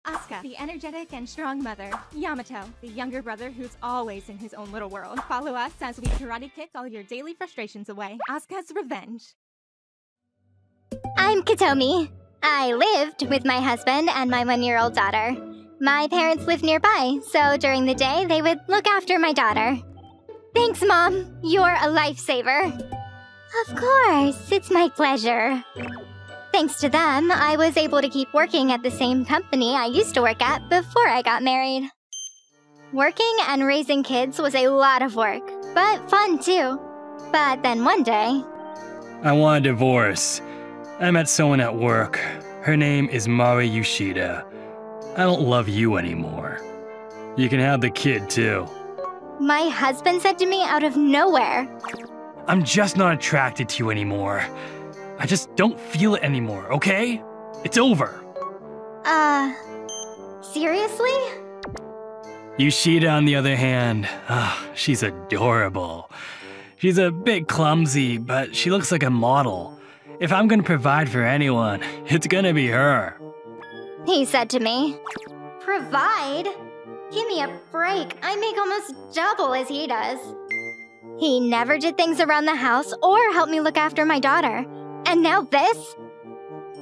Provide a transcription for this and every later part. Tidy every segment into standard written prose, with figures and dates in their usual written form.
Asuka, the energetic and strong mother. Yamato, the younger brother who's always in his own little world. Follow us as we karate kick all your daily frustrations away. Asuka's Revenge. I'm Katomi. I lived with my husband and my 1-year-old daughter. My parents live nearby, so during the day they would look after my daughter. Thanks, Mom. You're a lifesaver. Of course, it's my pleasure. Thanks to them, I was able to keep working at the same company I used to work at before I got married. Working and raising kids was a lot of work, but fun too. But then one day... I want a divorce. I met someone at work. Her name is Mari Yoshida. I don't love you anymore. You can have the kid too. My husband said to me out of nowhere. I'm just not attracted to you anymore. I just don't feel it anymore, okay? It's over. Seriously? Yoshida, on the other hand, she's adorable. She's a bit clumsy, but she looks like a model. If I'm gonna provide for anyone, it's gonna be her. He said to me. Provide? Give me a break. I make almost double as he does. He never did things around the house or helped me look after my daughter. And now this?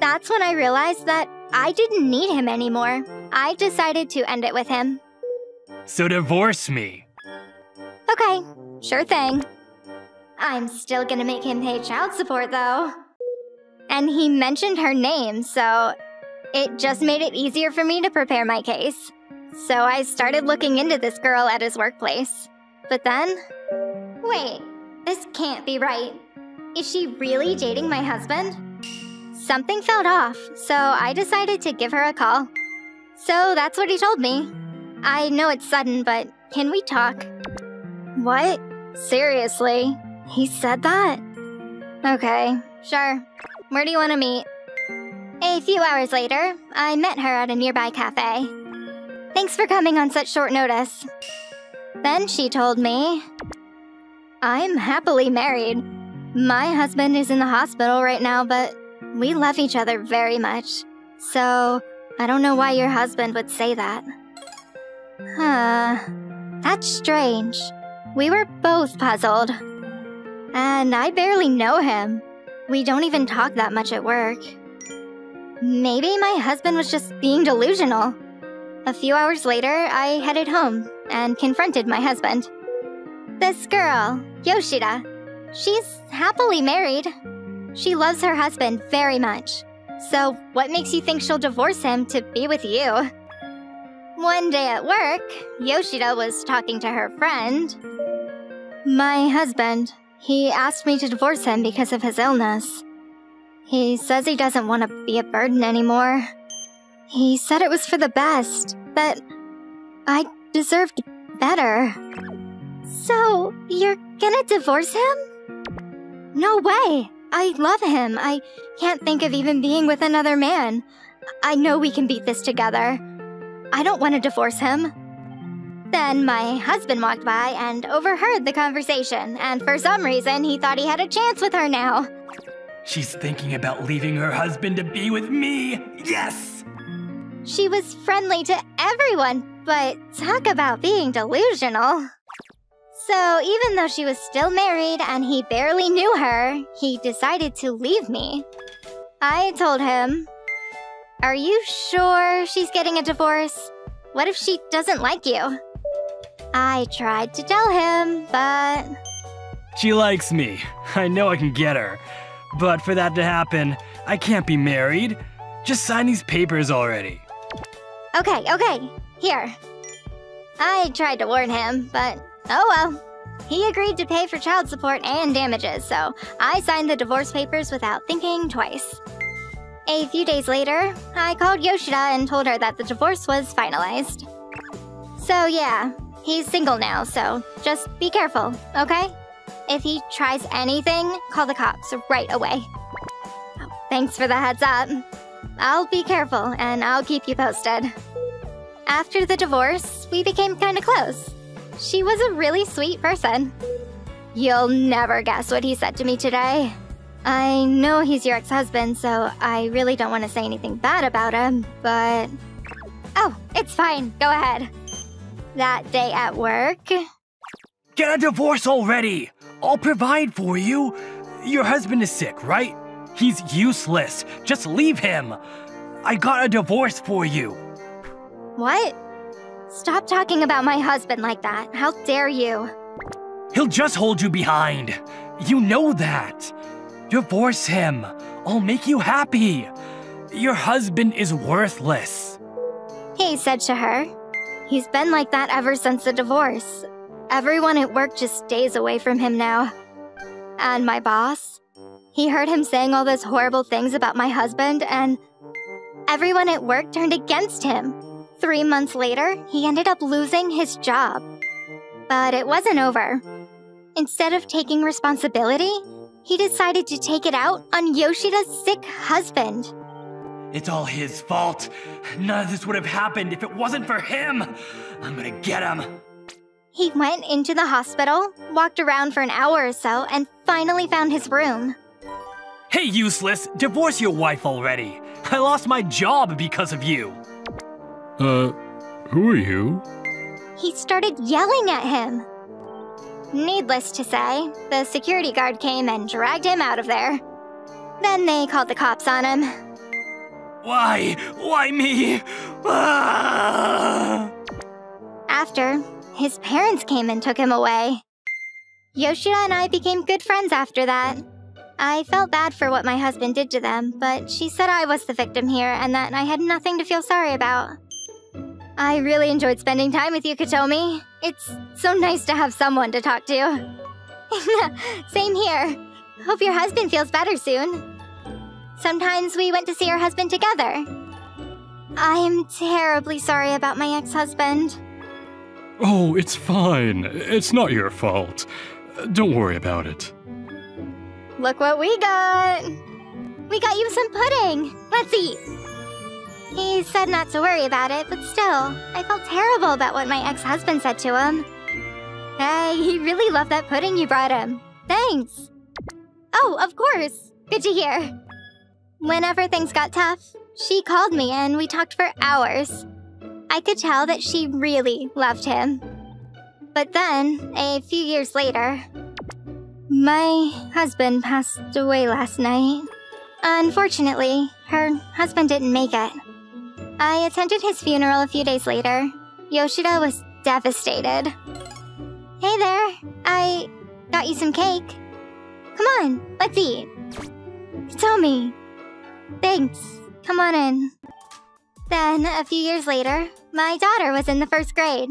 That's when I realized that I didn't need him anymore. I decided to end it with him. So divorce me. Okay, sure thing. I'm still gonna make him pay child support though. And he mentioned her name, so it just made it easier for me to prepare my case. So I started looking into this girl at his workplace. But then... Wait, this can't be right. Is she really dating my husband? Something felt off, so I decided to give her a call. So that's what he told me. I know it's sudden, but can we talk? What? Seriously? He said that? Okay, sure. Where do you want to meet? A few hours later, I met her at a nearby cafe. Thanks for coming on such short notice. Then she told me... I'm happily married. My husband is in the hospital right now, but we love each other very much. So, I don't know why your husband would say that. That's strange. We were both puzzled. And I barely know him. We don't even talk that much at work. Maybe my husband was just being delusional. A few hours later, I headed home and confronted my husband. This girl, Yoshida, she's happily married. She loves her husband very much. So what makes you think she'll divorce him to be with you? One day at work, Yoshida was talking to her friend. My husband, he asked me to divorce him because of his illness. He says he doesn't want to be a burden anymore. He said it was for the best, that I deserved better. So, you're gonna divorce him? No way! I love him. I can't think of even being with another man. I know we can beat this together. I don't want to divorce him. Then my husband walked by and overheard the conversation, and for some reason he thought he had a chance with her now. She's thinking about leaving her husband to be with me! Yes! She was friendly to everyone, but talk about being delusional. So even though she was still married and he barely knew her, he decided to leave me. I told him, "Are you sure she's getting a divorce? What if she doesn't like you?" I tried to tell him, but... She likes me. I know I can get her. But for that to happen, I can't be married. Just sign these papers already. Okay, here. I tried to warn him, but oh well. He agreed to pay for child support and damages, so I signed the divorce papers without thinking twice. A few days later, I called Yoshida and told her that the divorce was finalized. So yeah, he's single now, so just be careful, okay? If he tries anything, call the cops right away. Thanks for the heads up. I'll be careful, and I'll keep you posted. After the divorce, we became kinda close. She was a really sweet person. You'll never guess what he said to me today. I know he's your ex-husband, so I really don't want to say anything bad about him, but... It's fine. Go ahead. That day at work? Get a divorce already! I'll provide for you. Your husband is sick, right? He's useless. Just leave him. I got a divorce for you. What? Stop talking about my husband like that. How dare you? He'll just hold you behind. You know that. Divorce him. I'll make you happy. Your husband is worthless. He said to her. He's been like that ever since the divorce. Everyone at work just stays away from him now. And my boss? He heard him saying all those horrible things about my husband, and everyone at work turned against him. 3 months later, he ended up losing his job. But it wasn't over. Instead of taking responsibility, he decided to take it out on Yoshida's sick husband. It's all his fault. None of this would have happened if it wasn't for him. I'm gonna get him. He went into the hospital, walked around for an hour or so, and finally found his room. Hey, useless! Divorce your wife already. I lost my job because of you. Who are you? He started yelling at him. Needless to say, the security guard came and dragged him out of there. Then they called the cops on him. Why? Why me? Ah! After, his parents came and took him away. Yoshida and I became good friends after that. I felt bad for what my husband did to them, but she said I was the victim here and that I had nothing to feel sorry about. I really enjoyed spending time with you, Katomi. It's so nice to have someone to talk to. Same here. Hope your husband feels better soon. Sometimes we went to see your husband together. I'm terribly sorry about my ex-husband. Oh, it's fine. It's not your fault. Don't worry about it. Look what we got! We got you some pudding! Let's eat! He said not to worry about it, but still, I felt terrible about what my ex-husband said to him. Hey, he really loved that pudding you brought him. Thanks! Oh, of course! Good to hear. Whenever things got tough, she called me and we talked for hours. I could tell that she really loved him. But then, a few years later, my husband passed away last night. Unfortunately, her husband didn't make it. I attended his funeral a few days later. Yoshida was devastated. Hey there, I got you some cake. Come on, let's eat. Tell me. Thanks, come on in. Then, a few years later, my daughter was in the 1st grade.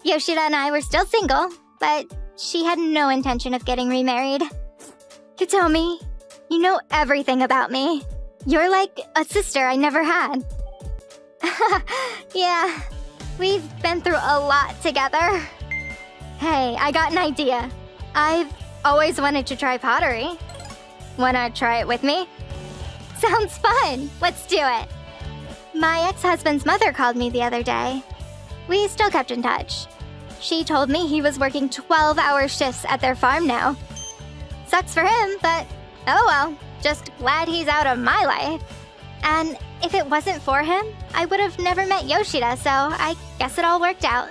Yoshida and I were still single, but she had no intention of getting remarried. Katomi, you know everything about me. You're like a sister I never had. Yeah, we've been through a lot together. Hey, I got an idea. I've always wanted to try pottery. Wanna try it with me? Sounds fun! Let's do it! My ex-husband's mother called me the other day. We still kept in touch. She told me he was working 12-hour shifts at their farm now. Sucks for him, but oh well. Just glad he's out of my life. And if it wasn't for him, I would have never met Yoshida, so I guess it all worked out.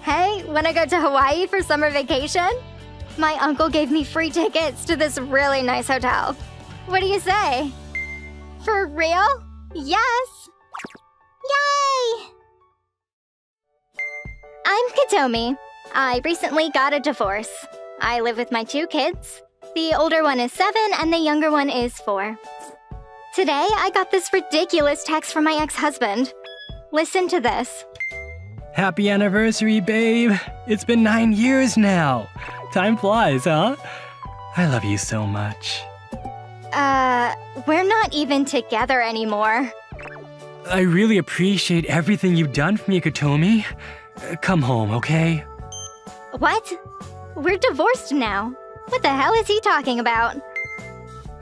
Hey, wanna go to Hawaii for summer vacation? My uncle gave me free tickets to this really nice hotel. What do you say? For real? Yes! Yay! I'm Katomi. I recently got a divorce. I live with my 2 kids. The older one is 7 and the younger one is 4. Today, I got this ridiculous text from my ex-husband. Listen to this. Happy anniversary, babe. It's been 9 years now. Time flies, huh? I love you so much. We're not even together anymore. I really appreciate everything you've done for me, Katomi. Come home, okay? What? We're divorced now. What the hell is he talking about?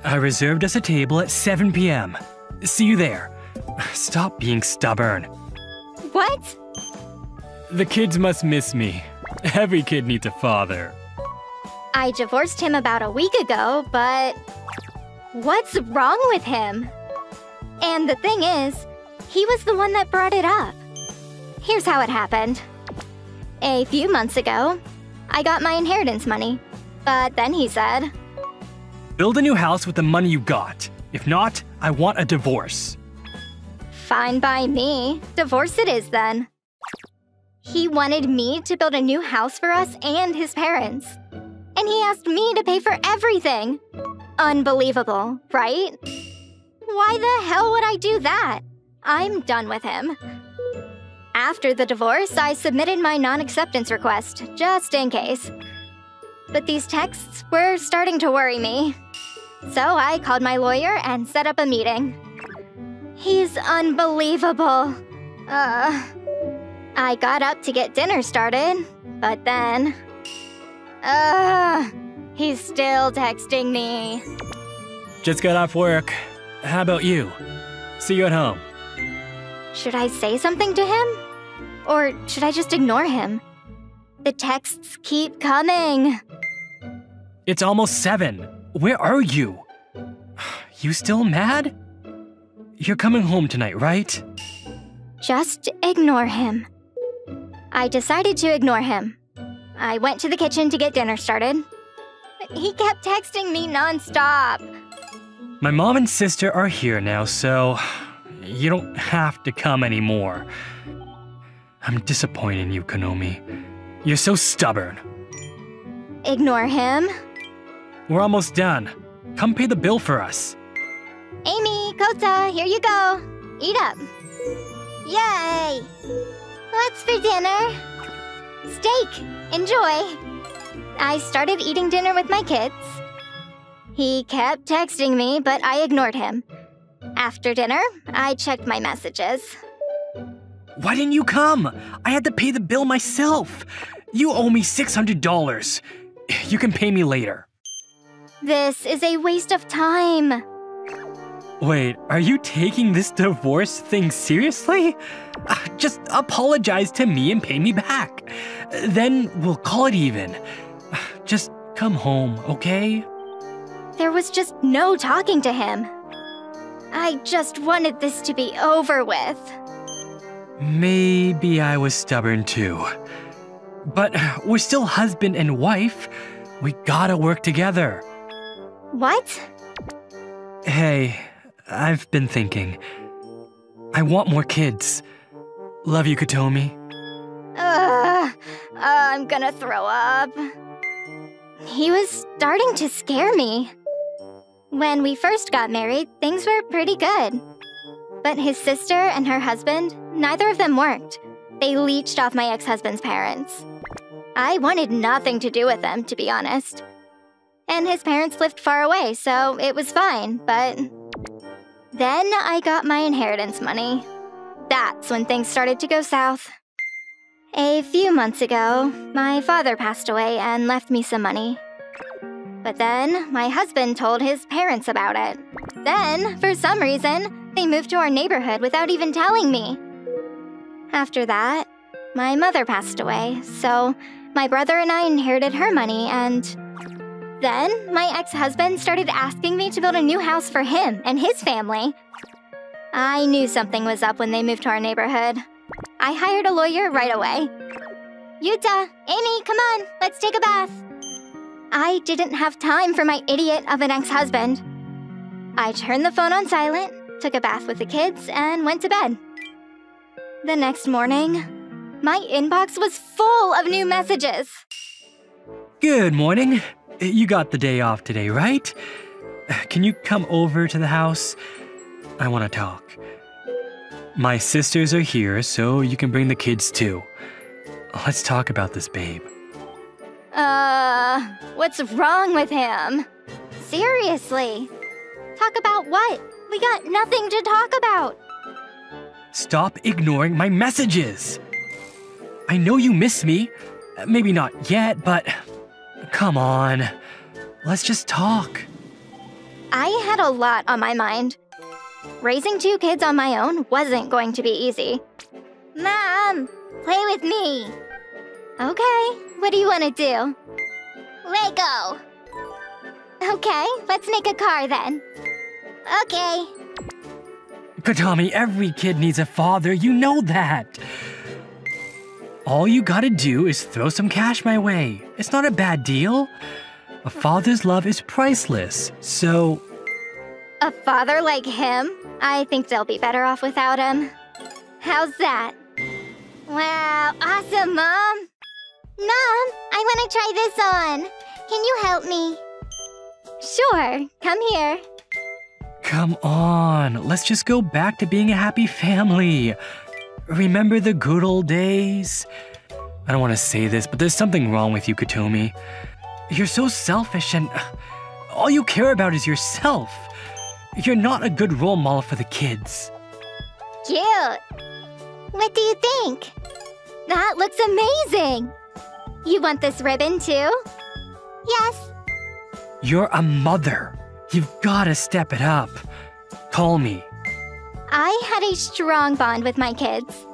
I reserved us a table at 7 p.m. See you there. Stop being stubborn. What? The kids must miss me. Every kid needs a father. I divorced him about a week ago, but what's wrong with him? And the thing is, he was the one that brought it up. here's how it happened. A few months ago, I got my inheritance money. But then he said, Build a new house with the money you got. If not, I want a divorce. Fine by me. Divorce it is then. He wanted me to build a new house for us and his parents. And he asked me to pay for everything. Unbelievable, right? Why the hell would I do that? I'm done with him. After the divorce, I submitted my non-acceptance request, just in case. But these texts were starting to worry me. So I called my lawyer and set up a meeting. He's unbelievable. I got up to get dinner started, but then... he's still texting me. Just got off work. How about you? See you at home. Should I say something to him? Or should I just ignore him? The texts keep coming. It's almost 7. Where are you? You still mad? You're coming home tonight, right? Just ignore him. I decided to ignore him. I went to the kitchen to get dinner started. He kept texting me nonstop. My mom and sister are here now, so you don't have to come anymore. I'm disappointed in you, Konomi. You're so stubborn. Ignore him? We're almost done. Come pay the bill for us. Amy, Kota, here you go. Eat up. Yay! What's for dinner? Steak. Enjoy. I started eating dinner with my kids. He kept texting me, but I ignored him. After dinner, I checked my messages. Why didn't you come? I had to pay the bill myself. You owe me $600. You can pay me later. This is a waste of time. Wait, are you taking this divorce thing seriously? Just apologize to me and pay me back. Then we'll call it even. Just come home, okay? There was just no talking to him. I just wanted this to be over with. Maybe I was stubborn too. But we're still husband and wife. We gotta work together. What? Hey, I've been thinking. I want more kids. Love you, Kotomi. I'm gonna throw up. He was starting to scare me. When we first got married, things were pretty good. But his sister and her husband, neither of them worked. They leached off my ex-husband's parents. I wanted nothing to do with them, to be honest. And his parents lived far away, so it was fine, but... Then I got my inheritance money. That's when things started to go south. A few months ago, my father passed away and left me some money. But then, my husband told his parents about it. Then, for some reason, they moved to our neighborhood without even telling me. After that, my mother passed away, so my brother and I inherited her money, and... Then, my ex-husband started asking me to build a new house for him and his family. I knew something was up when they moved to our neighborhood. I hired a lawyer right away. Yuta, Amy, come on, let's take a bath. I didn't have time for my idiot of an ex-husband. I turned the phone on silent, took a bath with the kids, and went to bed. The next morning, my inbox was full of new messages. Good morning. You got the day off today, right? Can you come over to the house? I want to talk. My sisters are here, so you can bring the kids too. Let's talk about this, babe. What's wrong with him? Seriously. Talk about what? We got nothing to talk about. Stop ignoring my messages. I know you miss me. Maybe not yet, but come on. Let's just talk. I had a lot on my mind. Raising 2 kids on my own wasn't going to be easy. Mom, play with me. Okay, what do you want to do? Lego. Okay, let's make a car then. Okay. Kotomi, every kid needs a father, you know that. All you gotta do is throw some cash my way. It's not a bad deal. A father's love is priceless, so... A father like him? I think they'll be better off without him. How's that? Wow, awesome, Mom! Mom, I want to try this on. Can you help me? Sure, come here. Come on, let's just go back to being a happy family. Remember the good old days? I don't want to say this, but there's something wrong with you, Katomi. You're so selfish and all you care about is yourself. You're not a good role model for the kids. Cute. What do you think? That looks amazing. You want this ribbon too? Yes. You're a mother. You've gotta step it up. Call me. I had a strong bond with my kids.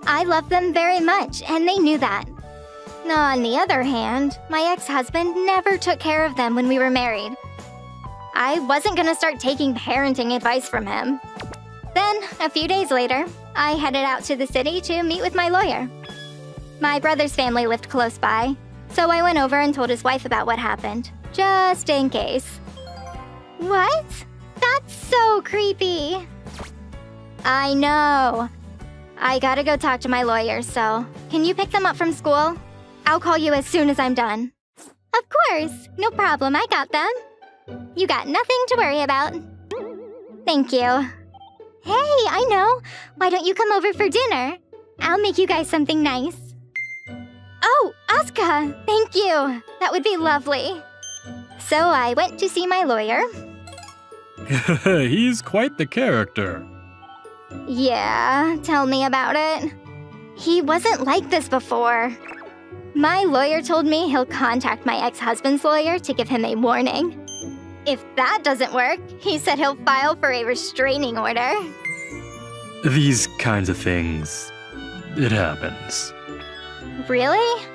I loved them very much, and they knew that. On the other hand, my ex-husband never took care of them when we were married. I wasn't gonna start taking parenting advice from him. Then, a few days later, I headed out to the city to meet with my lawyer. My brother's family lived close by, so I went over and told his wife about what happened, just in case. What? That's so creepy. I know. I gotta go talk to my lawyer, so can you pick them up from school? I'll call you as soon as I'm done. Of course, no problem, I got them. You got nothing to worry about. Thank you. Hey, I know. Why don't you come over for dinner? I'll make you guys something nice. Oh, Asuka, thank you. That would be lovely. So I went to see my lawyer. He's quite the character. Yeah, tell me about it. He wasn't like this before. My lawyer told me he'll contact my ex-husband's lawyer to give him a warning. If that doesn't work, he said he'll file for a restraining order. These kinds of things, it happens. Really?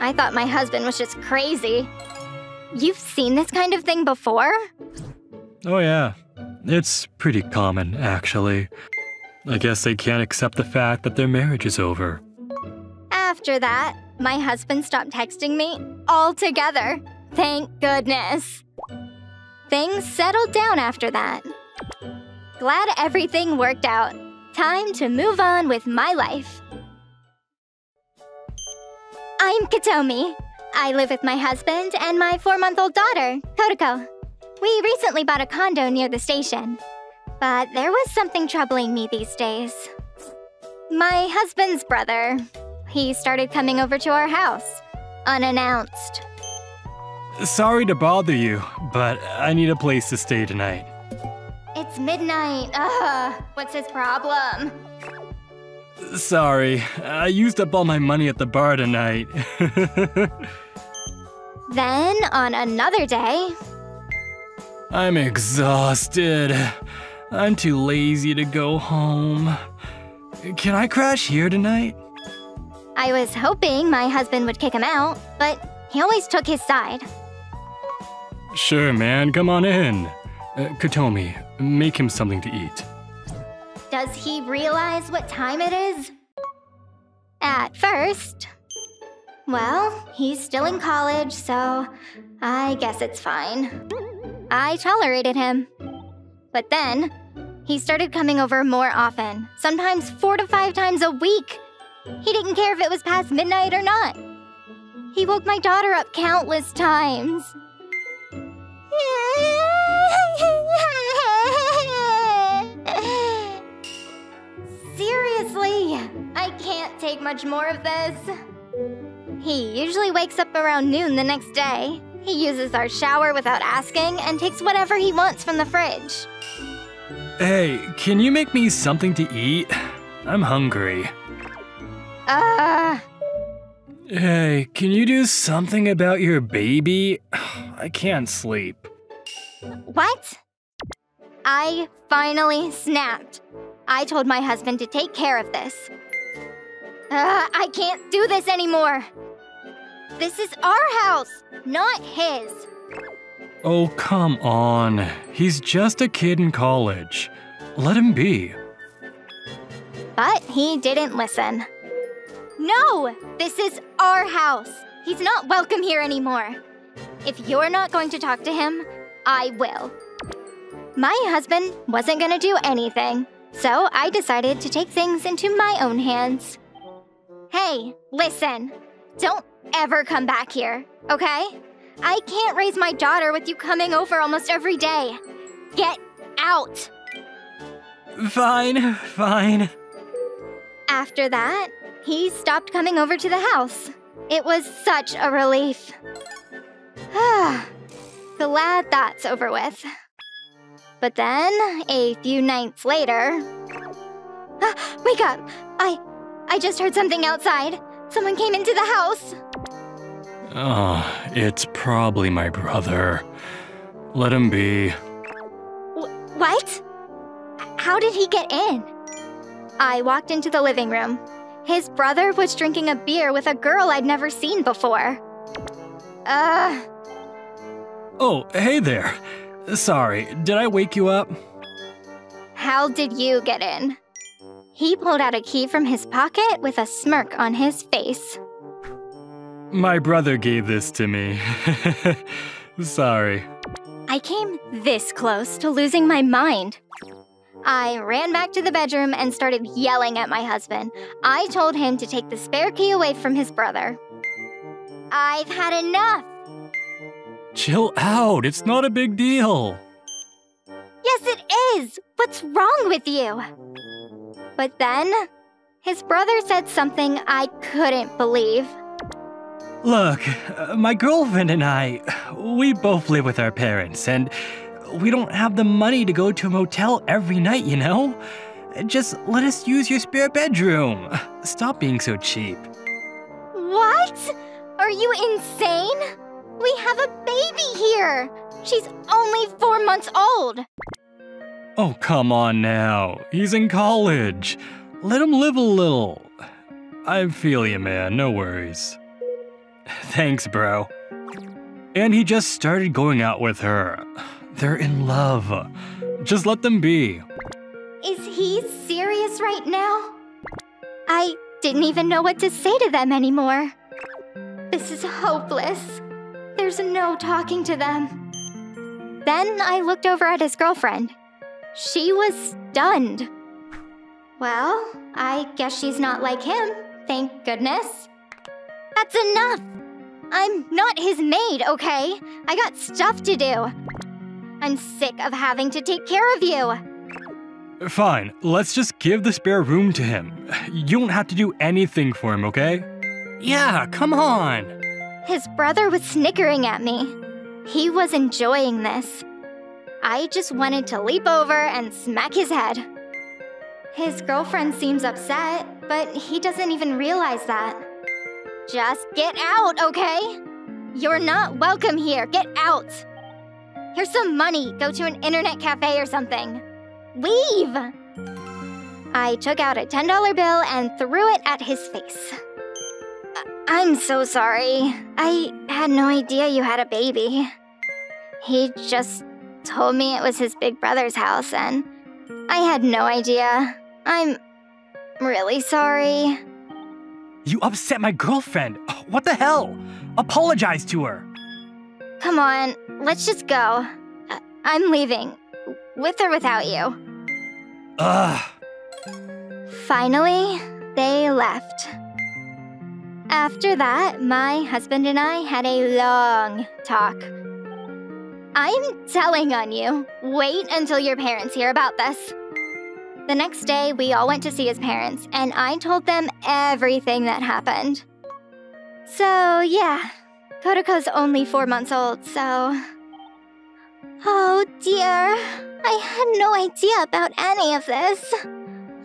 I thought my husband was just crazy. You've seen this kind of thing before? Oh yeah, it's pretty common, actually. I guess they can't accept the fact that their marriage is over. After that, my husband stopped texting me altogether. Thank goodness. Things settled down after that. Glad everything worked out. Time to move on with my life. I'm Katomi. I live with my husband and my 4-month-old daughter, Kotoko. We recently bought a condo near the station. But there was something troubling me these days. My husband's brother. He started coming over to our house, unannounced. Sorry to bother you, but I need a place to stay tonight. It's midnight. What's his problem? Sorry, I used up all my money at the bar tonight. Then, on another day... I'm exhausted. I'm too lazy to go home. Can I crash here tonight? I was hoping my husband would kick him out, but he always took his side. Sure, man, come on in. Katomi, make him something to eat. Does he realize what time it is? At first. Well, he's still in college, so I guess it's fine. I tolerated him. But then, he started coming over more often, sometimes 4 to 5 times a week. He didn't care if it was past midnight or not. He woke my daughter up countless times. Seriously, I can't take much more of this. He usually wakes up around noon the next day. He uses our shower without asking and takes whatever he wants from the fridge. Hey, can you make me something to eat? I'm hungry. Hey, can you do something about your baby? I can't sleep. What? I finally snapped. I told my husband to take care of this. I can't do this anymore. This is our house, not his. Oh, come on. He's just a kid in college. Let him be. But he didn't listen. No! This is our house. He's not welcome here anymore. If you're not going to talk to him, I will. My husband wasn't gonna do anything, so I decided to take things into my own hands. Hey, listen. Don't ever come back here, okay? I can't raise my daughter with you coming over almost every day. Get out! Fine, fine. After that, he stopped coming over to the house. It was such a relief. Glad that's over with. But then, a few nights later... wake up! I just heard something outside. Someone came into the house. Oh, it's probably my brother. Let him be. What? How did he get in? I walked into the living room. His brother was drinking a beer with a girl I'd never seen before. Oh, hey there. Sorry, did I wake you up? How did you get in? He pulled out a key from his pocket with a smirk on his face. My brother gave this to me. Sorry. I came this close to losing my mind. I ran back to the bedroom and started yelling at my husband. I told him to take the spare key away from his brother. I've had enough. Chill out, it's not a big deal. Yes, it is. What's wrong with you? But then, his brother said something I couldn't believe. Look, my girlfriend and I, we both live with our parents, and we don't have the money to go to a motel every night, you know? Just let us use your spare bedroom. Stop being so cheap. What? Are you insane? We have a baby here. She's only 4 months old. Oh, come on now. He's in college. Let him live a little. I feel you, man. No worries. Thanks, bro. And he just started going out with her. They're in love. Just let them be. Is he serious right now? I didn't even know what to say to them anymore. This is hopeless. There's no talking to them. Then I looked over at his girlfriend. She was stunned. Well, I guess she's not like him, thank goodness. That's enough! I'm not his maid, okay? I got stuff to do. I'm sick of having to take care of you. Fine, let's just give the spare room to him. You don't have to do anything for him, okay? Yeah, come on! His brother was snickering at me. He was enjoying this. I just wanted to leap over and smack his head. His girlfriend seems upset, but he doesn't even realize that. Just get out, okay? You're not welcome here. Get out. Here's some money. Go to an internet cafe or something. Leave! I took out a $10 bill and threw it at his face. I'm so sorry. I had no idea you had a baby. He just told me it was his big brother's house, and I had no idea. I'm really sorry. You upset my girlfriend. What the hell? Apologize to her. Come on, let's just go. I'm leaving. With or without you. Ugh. Finally, they left. After that, my husband and I had a long talk. I'm telling on you. Wait until your parents hear about this. The next day, we all went to see his parents, and I told them everything that happened. So, yeah, Kotoko's only 4 months old, so... Oh dear, I had no idea about any of this.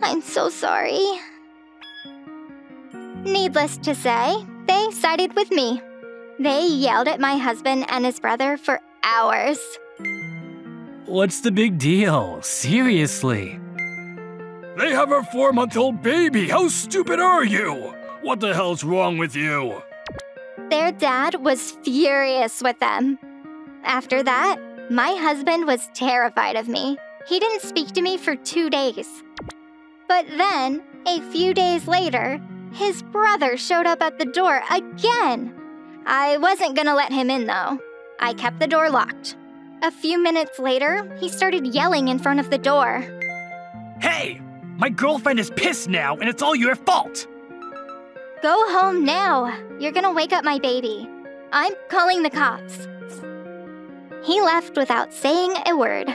I'm so sorry. Needless to say, they sided with me. They yelled at my husband and his brother for hours. What's the big deal? Seriously. They have a 4-month-old baby! How stupid are you? What the hell's wrong with you? Their dad was furious with them. After that, my husband was terrified of me. He didn't speak to me for 2 days. But then, a few days later, His brother showed up at the door again. I wasn't gonna let him in, though. I kept the door locked. A few minutes later, he started yelling in front of the door. Hey! My girlfriend is pissed now, and it's all your fault! Go home now. You're gonna wake up my baby. I'm calling the cops. He left without saying a word.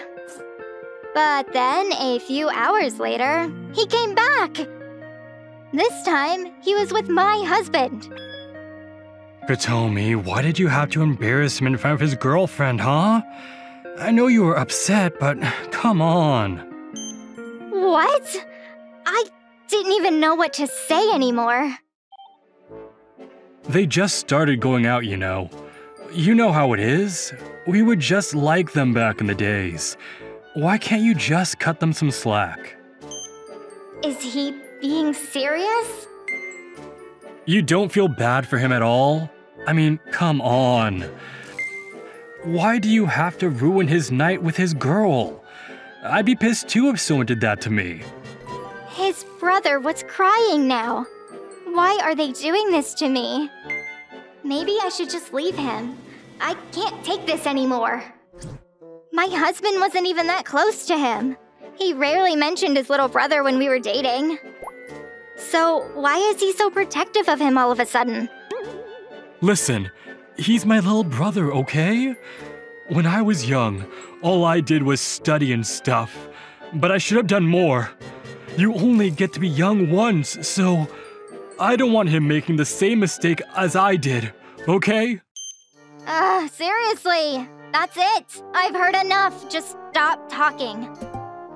But then, a few hours later, he came back. This time, he was with my husband. Hitomi, why did you have to embarrass him in front of his girlfriend, huh? I know you were upset, but come on. What? I didn't even know what to say anymore. They just started going out, you know. You know how it is. We were just like them back in the days. Why can't you just cut them some slack? Is he being serious? You don't feel bad for him at all? I mean, come on. Why do you have to ruin his night with his girl? I'd be pissed too if someone did that to me. His brother was crying now. Why are they doing this to me? Maybe I should just leave him. I can't take this anymore. My husband wasn't even that close to him. He rarely mentioned his little brother when we were dating. So why is he so protective of him all of a sudden? Listen, he's my little brother, okay? When I was young, all I did was study and stuff. But I should have done more. You only get to be young once, so I don't want him making the same mistake as I did, okay? Seriously, that's it. I've heard enough. Just stop talking.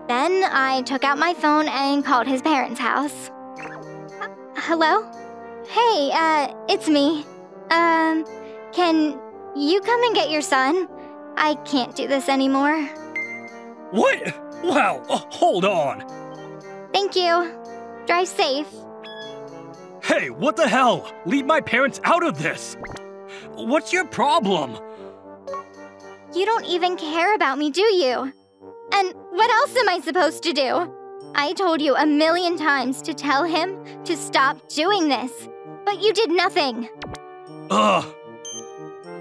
Then I took out my phone and called his parents' house. Hello? Hey, it's me. Can you come and get your son? I can't do this anymore. What? Wow, hold on. Thank you. Drive safe. Hey, what the hell? Leave my parents out of this! What's your problem? You don't even care about me, do you? And what else am I supposed to do? I told you 1,000,000 times to tell him to stop doing this, but you did nothing. Ugh.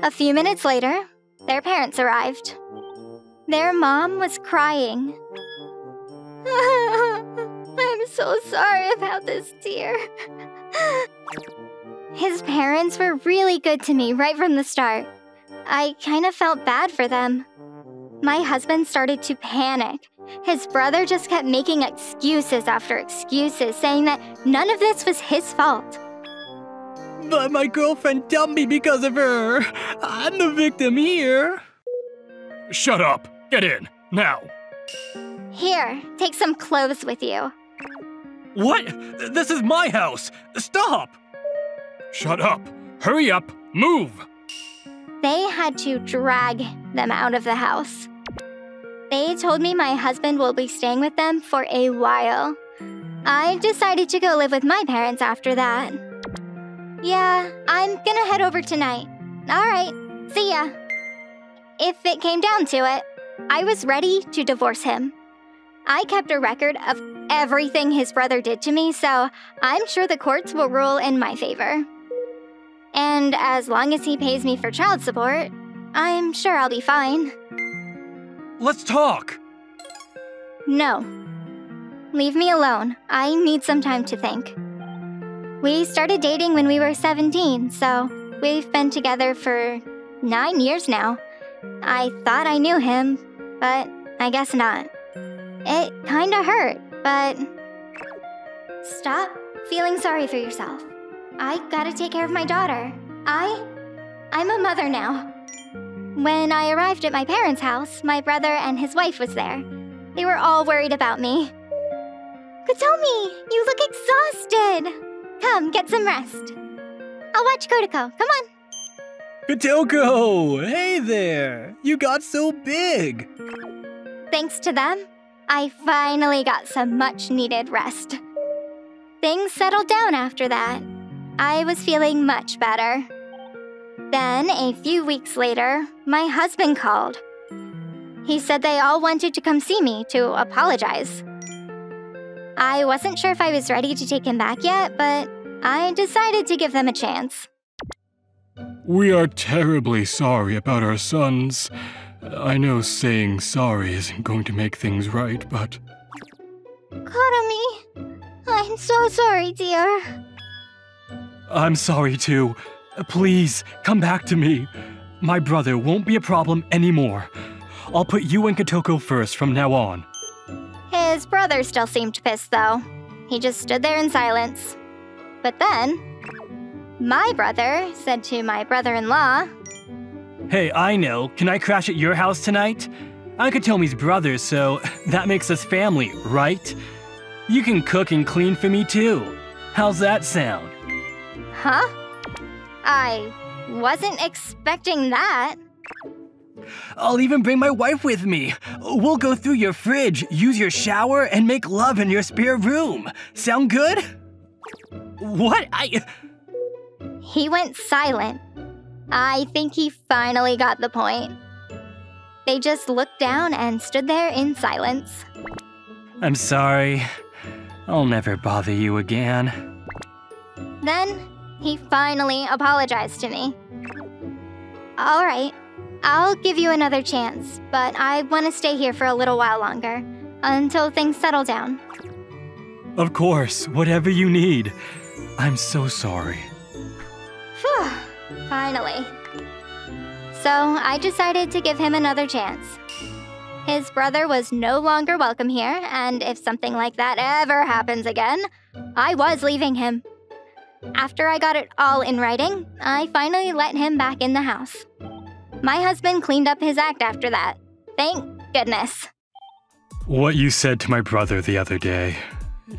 A few minutes later, their parents arrived. Their mom was crying. I'm so sorry about this, dear. His parents were really good to me right from the start. I kind of felt bad for them. My husband started to panic. His brother just kept making excuses after excuses, saying that none of this was his fault. But my girlfriend dumped me because of her. I'm the victim here. Shut up. Get in. Now. Here, take some clothes with you. What? This is my house. Stop. Shut up. Hurry up. Move. They had to drag them out of the house. They told me my husband will be staying with them for a while. I decided to go live with my parents after that. Yeah, I'm gonna head over tonight. Alright, see ya. If it came down to it, I was ready to divorce him. I kept a record of everything his brother did to me, so I'm sure the courts will rule in my favor. And as long as he pays me for child support, I'm sure I'll be fine. Let's talk. No. Leave me alone. I need some time to think. We started dating when we were 17, so we've been together for 9 years now. I thought I knew him, but I guess not. It kinda hurt, but... Stop feeling sorry for yourself. I gotta take care of my daughter. I'm a mother now. When I arrived at my parents' house, my brother and his wife was there. They were all worried about me. Kotomi, you look exhausted. Come, get some rest. I'll watch Kotoko. Come on. Kotoko! Hey there! You got so big! Thanks to them, I finally got some much-needed rest. Things settled down after that. I was feeling much better. Then, a few weeks later, my husband called. He said they all wanted to come see me to apologize. I wasn't sure if I was ready to take him back yet, but I decided to give them a chance. We are terribly sorry about our sons. I know saying sorry isn't going to make things right, but... Karami, I'm so sorry, dear. I'm sorry too. Please, come back to me. My brother won't be a problem anymore. I'll put you and Kotoko first from now on. His brother still seemed pissed, though. He just stood there in silence. But then, my brother said to my brother-in-law, Hey, I know. Can I crash at your house tonight? I'm Kotomi's brother, so that makes us family, right? You can cook and clean for me too. How's that sound? Huh? I wasn't expecting that. I'll even bring my wife with me. We'll go through your fridge, use your shower, and make love in your spare room. Sound good? What? He went silent. I think he finally got the point. They just looked down and stood there in silence. I'm sorry. I'll never bother you again. Then, he finally apologized to me. All right, I'll give you another chance, but I want to stay here for a little while longer, until things settle down. Of course, whatever you need. I'm so sorry. Phew, finally. So, I decided to give him another chance. His brother was no longer welcome here, and if something like that ever happens again, I was leaving him. After I got it all in writing, I finally let him back in the house. My husband cleaned up his act after that. Thank goodness. What you said to my brother the other day,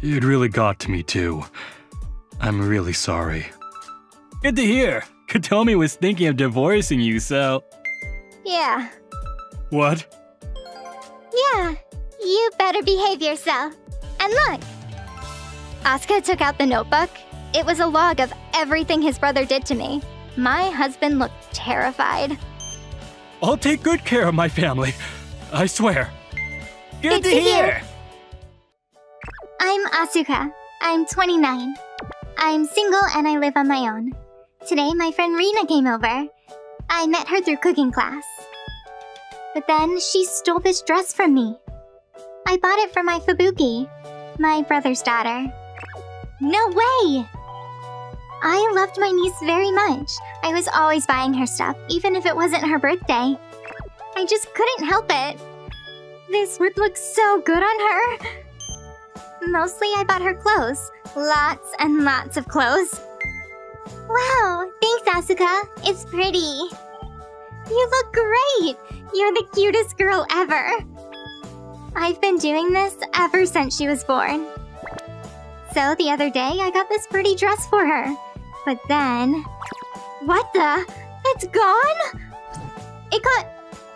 it really got to me too. I'm really sorry. Good to hear. Kotomi was thinking of divorcing you, so... Yeah. What? Yeah, you better behave yourself. And look! Asuka took out the notebook. It was a log of everything his brother did to me. My husband looked terrified. I'll take good care of my family. I swear. Good to hear! I'm Asuka. I'm 29. I'm single and I live on my own. Today, my friend Rina came over. I met her through cooking class. But then, she stole this dress from me. I bought it for my Fubuki, my brother's daughter. No way! I loved my niece very much. I was always buying her stuff, even if it wasn't her birthday. I just couldn't help it. This would look so good on her. Mostly I bought her clothes. Lots and lots of clothes. Wow, thanks, Asuka. It's pretty. You look great. You're the cutest girl ever. I've been doing this ever since she was born. So the other day, I got this pretty dress for her. But then... What the? It's gone? It got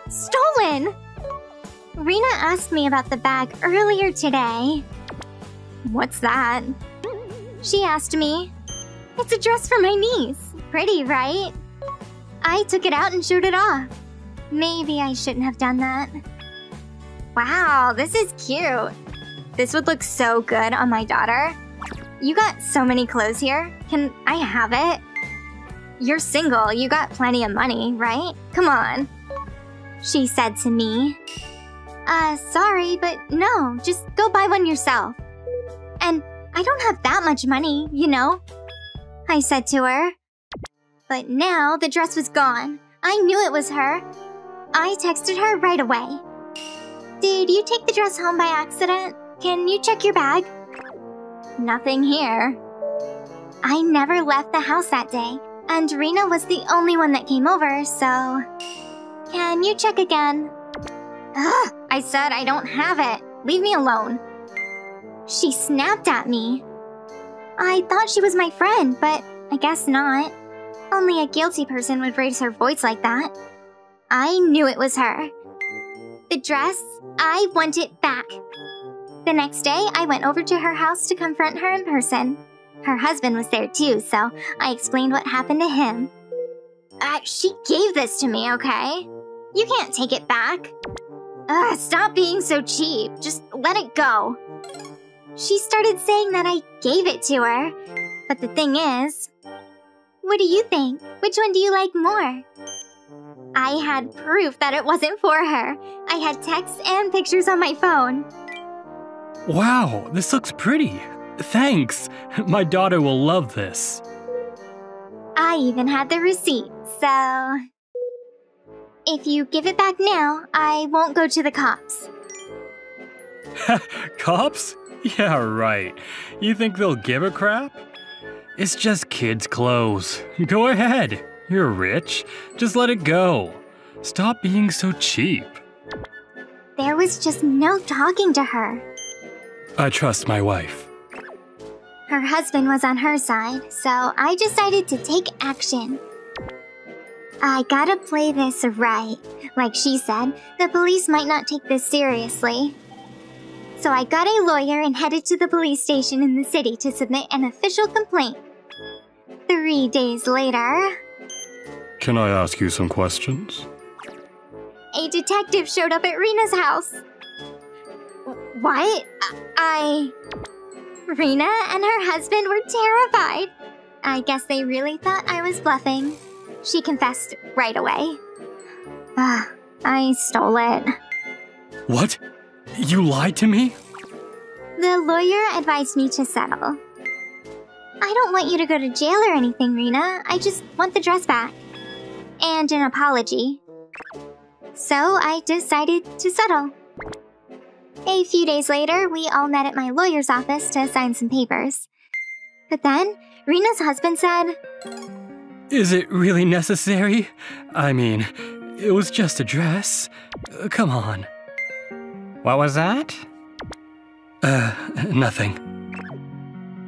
stolen. Rina asked me about the bag earlier today. What's that? She asked me. It's a dress for my niece. Pretty, right? I took it out and showed it off. Maybe I shouldn't have done that. Wow, this is cute. This would look so good on my daughter. You got so many clothes here. Can I have it? You're single. You got plenty of money, right? Come on. She said to me. Sorry, but no. Just go buy one yourself. And I don't have that much money, you know? I said to her. But now the dress was gone. I knew it was her. I texted her right away. Did you take the dress home by accident? Can you check your bag? Nothing here. I never left the house that day, and Rina was the only one that came over, so... Can you check again? Ugh, I said I don't have it. Leave me alone. She snapped at me. I thought she was my friend, but I guess not. Only a guilty person would raise her voice like that. I knew it was her. The dress, I want it back. The next day, I went over to her house to confront her in person. Her husband was there too, so I explained what happened to him. She gave this to me, okay? You can't take it back. Stop being so cheap. Just let it go. She started saying that I gave it to her. But the thing is, what do you think? Which one do you like more? I had proof that it wasn't for her. I had texts and pictures on my phone. Wow, this looks pretty. Thanks. My daughter will love this. I even had the receipt, so... If you give it back now, I won't go to the cops. Cops? Yeah, right. You think they'll give a crap? It's just kids' clothes. Go ahead. You're rich. Just let it go. Stop being so cheap. There was just no talking to her. I trust my wife. Her husband was on her side, so I decided to take action. I gotta play this right. Like she said, the police might not take this seriously. So I got a lawyer and headed to the police station in the city to submit an official complaint. 3 days later... Can I ask you some questions? A detective showed up at Rina's house. What? Rina and her husband were terrified. I guess they really thought I was bluffing. She confessed right away. I stole it. What? You lied to me? The lawyer advised me to settle. I don't want you to go to jail or anything, Rina. I just want the dress back. And an apology. So I decided to settle. A few days later, we all met at my lawyer's office to sign some papers. But then, Rina's husband said, Is it really necessary? I mean, it was just a dress. Come on. What was that? Nothing.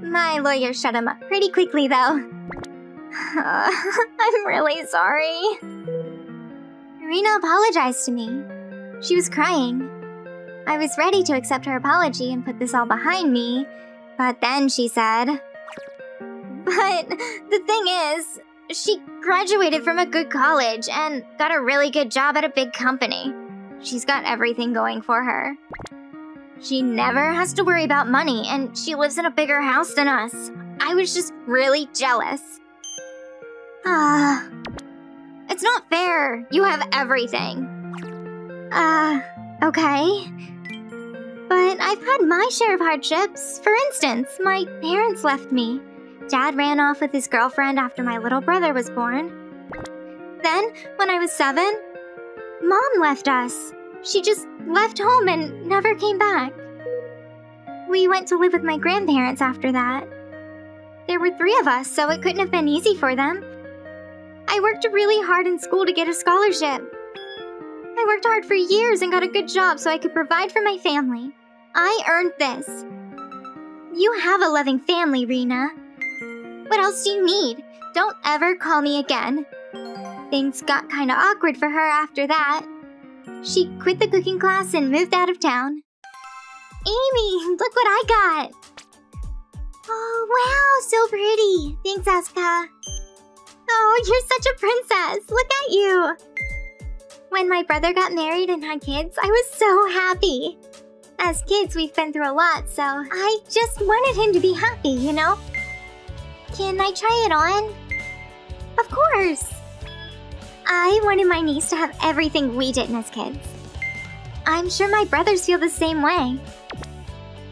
My lawyer shut him up pretty quickly, though. I'm really sorry. Rina apologized to me. She was crying. I was ready to accept her apology and put this all behind me, but then she said... But the thing is, she graduated from a good college and got a really good job at a big company. She's got everything going for her. She never has to worry about money, and she lives in a bigger house than us. I was just really jealous. It's not fair. You have everything. Okay. But I've had my share of hardships. For instance, my parents left me. Dad ran off with his girlfriend after my little brother was born. Then, when I was 7, Mom left us. She just left home and never came back. We went to live with my grandparents after that. There were 3 of us, so it couldn't have been easy for them. I worked really hard in school to get a scholarship. I worked hard for years and got a good job so I could provide for my family. I earned this. You have a loving family, Rina. What else do you need? Don't ever call me again. Things got kinda awkward for her after that. She quit the cooking class and moved out of town. Amy, look what I got! Oh, wow, so pretty. Thanks, Aska. Oh, you're such a princess. Look at you. When my brother got married and had kids, I was so happy. As kids, we've been through a lot, so I just wanted him to be happy, you know? Can I try it on? Of course. I wanted my niece to have everything we didn't as kids. I'm sure my brothers feel the same way.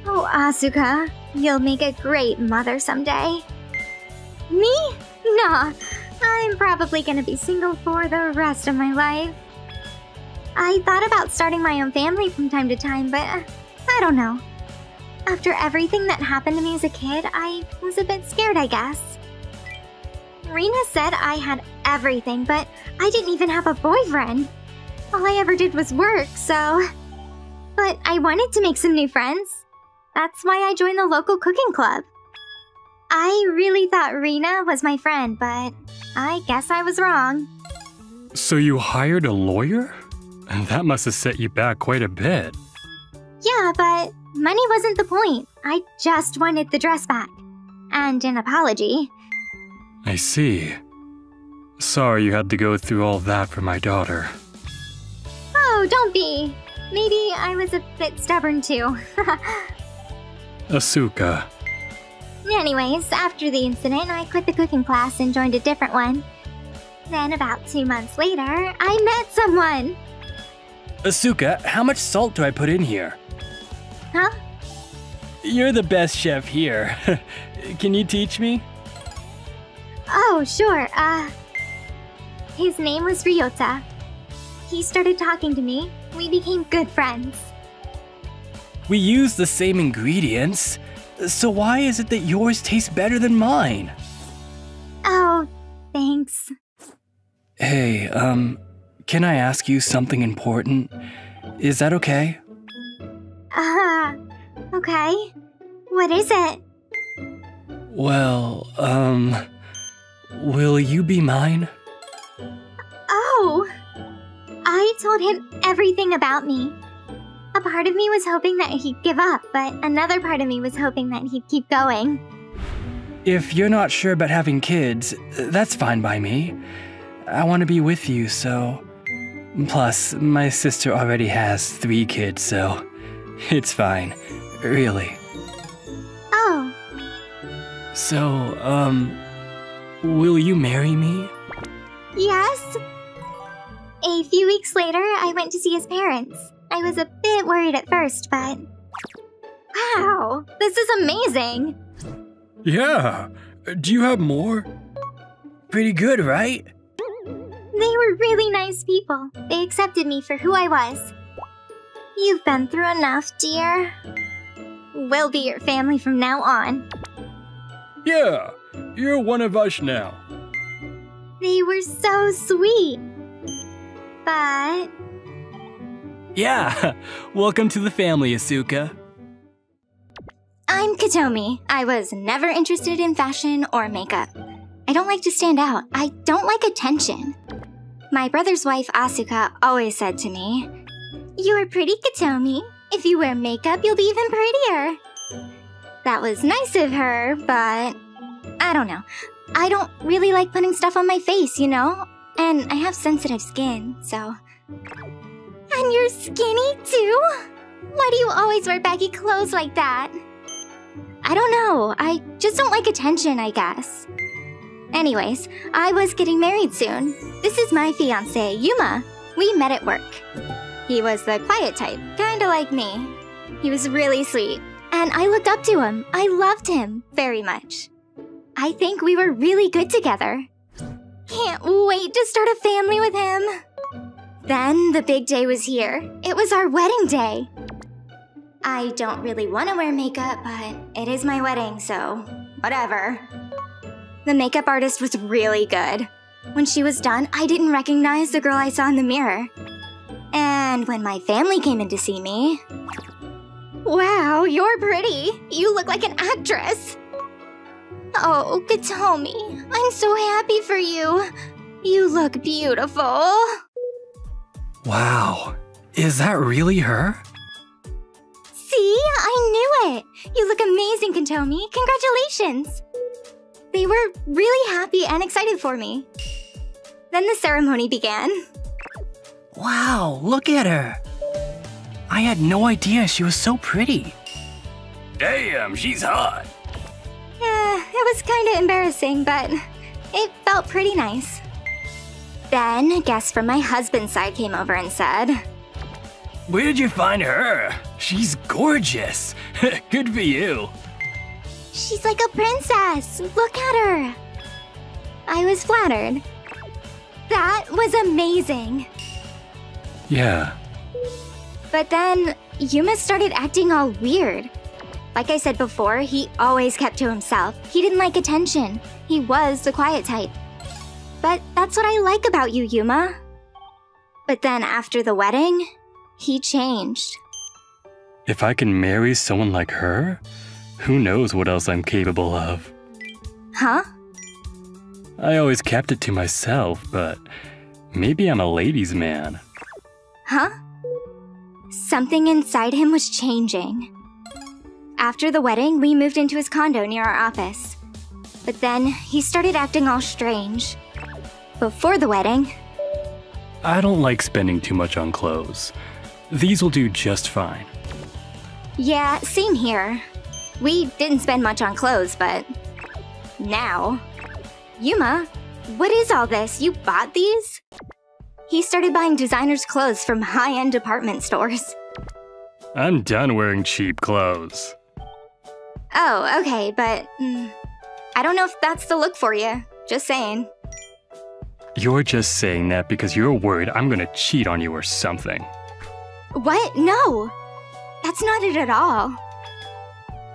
Oh, Asuka, you'll make a great mother someday. Me? Nah, I'm probably gonna be single for the rest of my life. I thought about starting my own family from time to time, but I don't know. After everything that happened to me as a kid, I was a bit scared, I guess. Rina said I had everything, but I didn't even have a boyfriend. All I ever did was work, so... But I wanted to make some new friends. That's why I joined the local cooking club. I really thought Rina was my friend, but I guess I was wrong. So you hired a lawyer? That must have set you back quite a bit. Yeah, but money wasn't the point. I just wanted the dress back. And an apology. I see. Sorry you had to go through all that for my daughter. Oh, don't be. Maybe I was a bit stubborn too. Asuka. Anyways, after the incident, I quit the cooking class and joined a different one. Then about 2 months later, I met someone! Asuka, how much salt do I put in here? Huh? You're the best chef here. Can you teach me? Oh, sure, his name was Ryota. He started talking to me. We became good friends. We use the same ingredients, so why is it that yours tastes better than mine? Oh, thanks. Hey, can I ask you something important? Is that okay? Okay. What is it? Well, will you be mine? Oh! I told him everything about me. A part of me was hoping that he'd give up, but another part of me was hoping that he'd keep going. If you're not sure about having kids, that's fine by me. I want to be with you, so... Plus, my sister already has 3 kids, so... It's fine. Really. Oh. So, will you marry me? Yes? A few weeks later, I went to see his parents. I was a bit worried at first, but... Wow, this is amazing! Yeah. Do you have more? Pretty good, right? They were really nice people. They accepted me for who I was. You've been through enough, dear. We'll be your family from now on. Yeah. You're one of us now. They were so sweet. But... Yeah, welcome to the family, Asuka. I'm Katomi. I was never interested in fashion or makeup. I don't like to stand out. I don't like attention. My brother's wife, Asuka, always said to me, "You're pretty, Katomi. If you wear makeup, you'll be even prettier." That was nice of her, but I don't know. I don't really like putting stuff on my face, you know? And I have sensitive skin, so... And you're skinny, too? Why do you always wear baggy clothes like that? I don't know. I just don't like attention, I guess. Anyways, I was getting married soon. This is my fiancé, Yuma. We met at work. He was the quiet type, kinda like me. He was really sweet, and I looked up to him. I loved him very much. I think we were really good together. Can't wait to start a family with him. Then the big day was here. It was our wedding day. I don't really want to wear makeup, but it is my wedding, so whatever. The makeup artist was really good. When she was done, I didn't recognize the girl I saw in the mirror. And when my family came in to see me... Wow, you're pretty. You look like an actress. Oh, Katomi, I'm so happy for you. You look beautiful. Wow, is that really her? See, I knew it. You look amazing, Katomi. Congratulations. They were really happy and excited for me. Then the ceremony began. Wow, look at her. I had no idea she was so pretty. Damn, she's hot. It was kind of embarrassing, but it felt pretty nice. Then a guest from my husband's side came over and said, Where did you find her? She's gorgeous. Good for you. She's like a princess. Look at her. I was flattered. That was amazing. Yeah. But then Yuma started acting all weird. Like I said before, he always kept to himself. He didn't like attention. He was the quiet type. But that's what I like about you, Yuma. But then after the wedding, he changed. If I can marry someone like her, who knows what else I'm capable of? Huh? I always kept it to myself, but maybe I'm a ladies' man. Huh? Something inside him was changing. After the wedding, we moved into his condo near our office. But then he started acting all strange. Before the wedding... I don't like spending too much on clothes. These will do just fine. Yeah, same here. We didn't spend much on clothes, but now. Yuma, what is all this? You bought these? He started buying designer's clothes from high-end department stores. I'm done wearing cheap clothes. Oh, okay, but I don't know if that's the look for you. Just saying. You're just saying that because you're worried I'm gonna cheat on you or something. What? No! That's not it at all.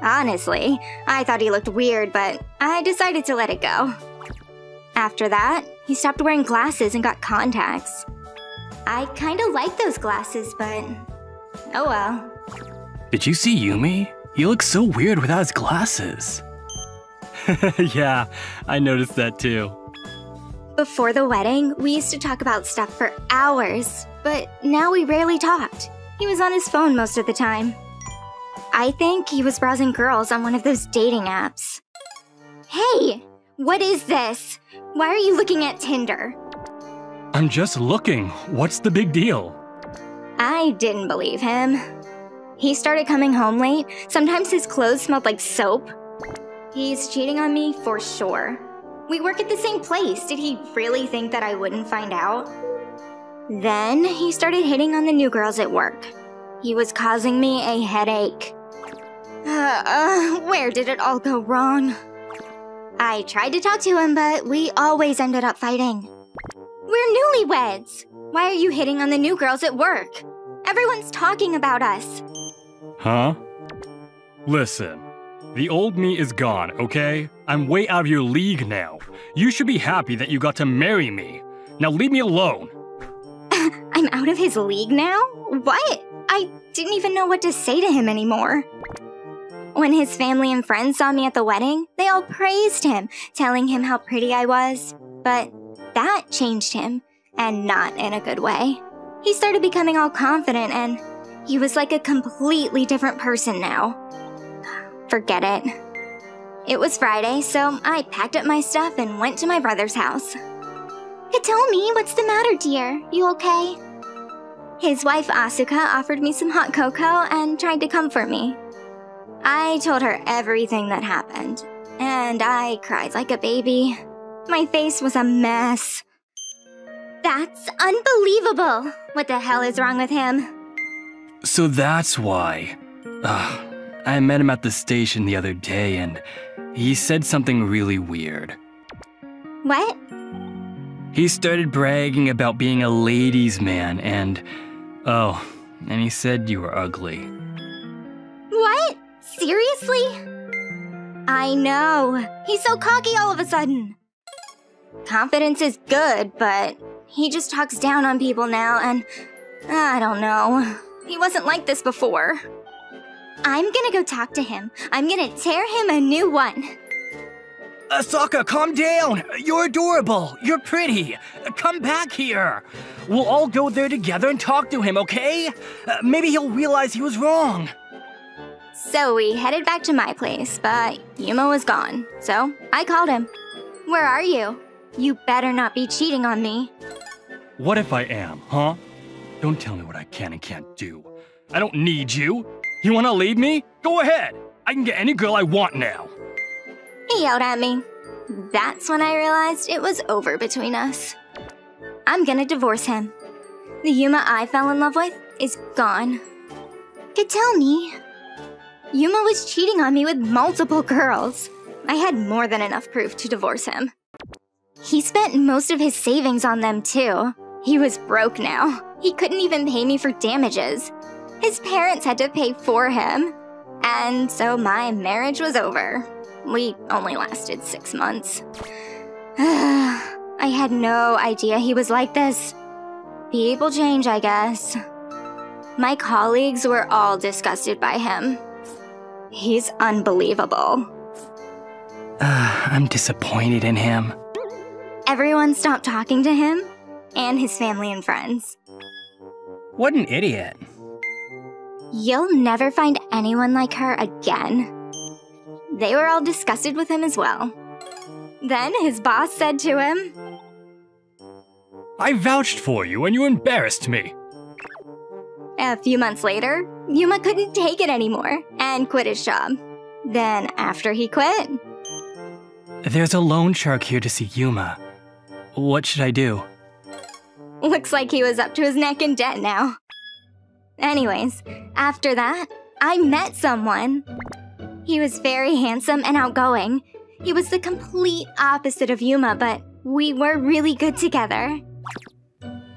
Honestly, I thought he looked weird, but I decided to let it go. After that, he stopped wearing glasses and got contacts. I kinda like those glasses, but oh well. Did you see Yumi? He looks so weird without his glasses. Yeah, I noticed that too. Before the wedding, we used to talk about stuff for hours, but now we rarely talked. He was on his phone most of the time. I think he was browsing girls on one of those dating apps. Hey! What is this? Why are you looking at Tinder? I'm just looking. What's the big deal? I didn't believe him. He started coming home late. Sometimes his clothes smelled like soap. He's cheating on me for sure. We work at the same place. Did he really think that I wouldn't find out? Then he started hitting on the new girls at work. He was causing me a headache. Where did it all go wrong? I tried to talk to him, but we always ended up fighting. We're newlyweds! Why are you hitting on the new girls at work? Everyone's talking about us. Huh? Listen, the old me is gone, okay? I'm way out of your league now. You should be happy that you got to marry me. Now leave me alone. I'm out of his league now? What? I didn't even know what to say to him anymore. When his family and friends saw me at the wedding, they all praised him, telling him how pretty I was. But that changed him, and not in a good way. He started becoming all confident, and he was like a completely different person now. Forget it. It was Friday, so I packed up my stuff and went to my brother's house. Katomi, what's the matter, dear? You okay? His wife Asuka offered me some hot cocoa and tried to comfort me. I told her everything that happened, and I cried like a baby. My face was a mess. That's unbelievable! What the hell is wrong with him? So that's why. I met him at the station the other day and he said something really weird. What? He started bragging about being a ladies' man and he said you were ugly. What? Seriously? I know. He's so cocky all of a sudden. Confidence is good, but he just talks down on people now, and I don't know. He wasn't like this before. I'm gonna go talk to him. I'm gonna tear him a new one. Asaka, calm down! You're adorable! You're pretty! Come back here! We'll all go there together and talk to him, okay? Maybe he'll realize he was wrong. So we headed back to my place, but Yuma was gone, so I called him. Where are you? You better not be cheating on me. What if I am, huh? Don't tell me what I can and can't do. I don't need you. You wanna leave me? Go ahead. I can get any girl I want now. He yelled at me. That's when I realized it was over between us. I'm gonna divorce him. The Yuma I fell in love with is gone. Katomi. Yuma was cheating on me with multiple girls. I had more than enough proof to divorce him. He spent most of his savings on them too. He was broke now. He couldn't even pay me for damages. His parents had to pay for him. And so my marriage was over. We only lasted 6 months. I had no idea he was like this. People change, I guess. My colleagues were all disgusted by him. He's unbelievable. I'm disappointed in him. Everyone stopped talking to him, and his family and friends. What an idiot. You'll never find anyone like her again. They were all disgusted with him as well. Then his boss said to him, I vouched for you and you embarrassed me. A few months later, Yuma couldn't take it anymore and quit his job. Then after he quit? There's a loan shark here to see Yuma. What should I do? Looks like he was up to his neck in debt now. Anyways, after that, I met someone. He was very handsome and outgoing. He was the complete opposite of Yuma, but we were really good together.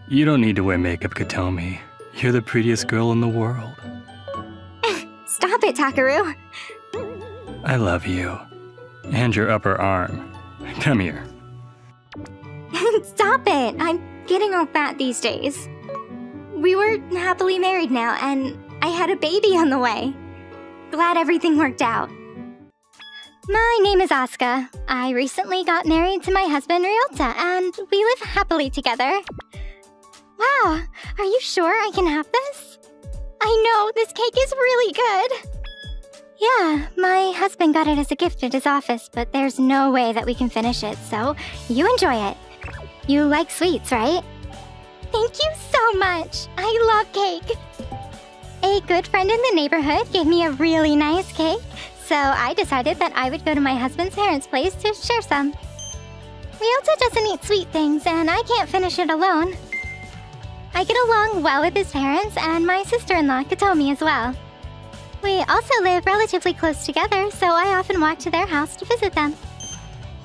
You don't need to wear makeup, Katomi. You're the prettiest girl in the world. Stop it, Takaru. I love you. And your upper arm. Come here. Stop it! I'm getting all fat these days. We were happily married now, and I had a baby on the way. Glad everything worked out. My name is Aska. I recently got married to my husband Ryota, and we live happily together. Wow, are you sure I can have this? I know, this cake is really good. Yeah, my husband got it as a gift at his office, but there's no way that we can finish it, so you enjoy it. You like sweets, right? Thank you so much! I love cake! A good friend in the neighborhood gave me a really nice cake, so I decided that I would go to my husband's parents' place to share some. Ryota doesn't eat sweet things, and I can't finish it alone. I get along well with his parents and my sister-in-law, Katomi, as well. We also live relatively close together, so I often walk to their house to visit them.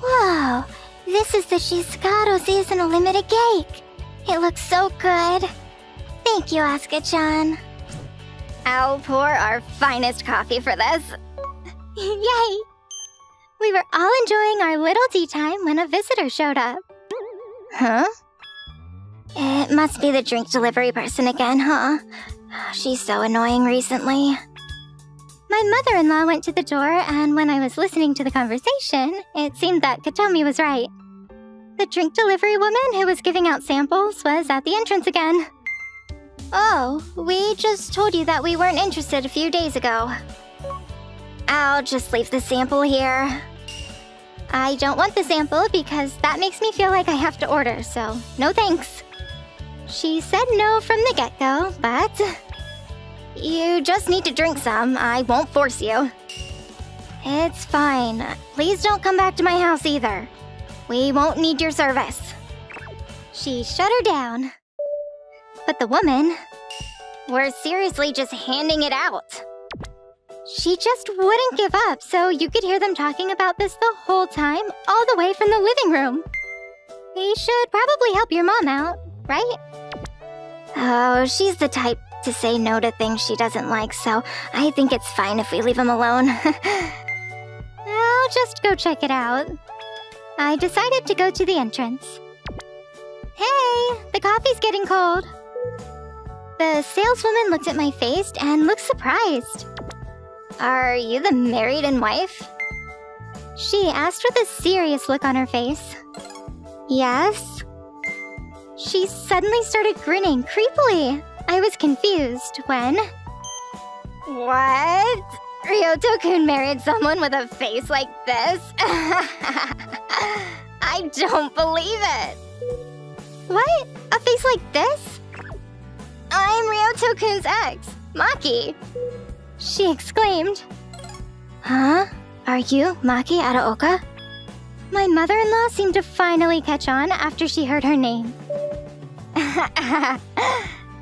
Whoa! This is the Shizukado seasonal limited cake! It looks so good! Thank you, Asuka-chan. I'll pour our finest coffee for this. Yay! We were all enjoying our little tea time when a visitor showed up. Huh? It must be the drink delivery person again, huh? She's so annoying recently. My mother-in-law went to the door, and when I was listening to the conversation, it seemed that Katomi was right. The drink delivery woman who was giving out samples was at the entrance again. Oh, we just told you that we weren't interested a few days ago. I'll just leave the sample here. I don't want the sample because that makes me feel like I have to order, so no thanks. She said no from the get-go, but you just need to drink some. I won't force you. It's fine. Please don't come back to my house either. We won't need your service. She shut her down. But the woman were seriously just handing it out. She just wouldn't give up, so you could hear them talking about this the whole time, all the way from the living room. We should probably help your mom out, right? Oh, she's the type to say no to things she doesn't like, so I think it's fine if we leave him alone. I'll just go check it out. I decided to go to the entrance. Hey, the coffee's getting cold. The saleswoman looked at my face and looked surprised. Are you the married-in wife? She asked with a serious look on her face. Yes. She suddenly started grinning creepily. I was confused when... What? Ryoto-kun married someone with a face like this? I don't believe it. What? A face like this? I'm Ryoto-kun's ex, Maki. She exclaimed. Huh? Are you Maki Araoka? My mother-in-law seemed to finally catch on after she heard her name.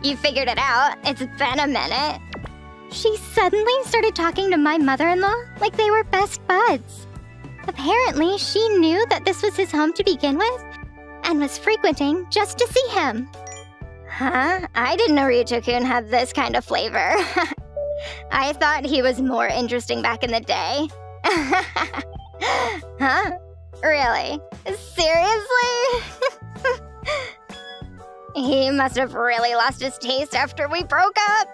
You figured it out. It's been a minute. She suddenly started talking to my mother-in-law like they were best buds. Apparently, she knew that this was his home to begin with and was frequenting just to see him. Huh? I didn't know Ryoto-kun had this kind of flavor. I thought he was more interesting back in the day. Huh? Really? Seriously? He must have really lost his taste after we broke up.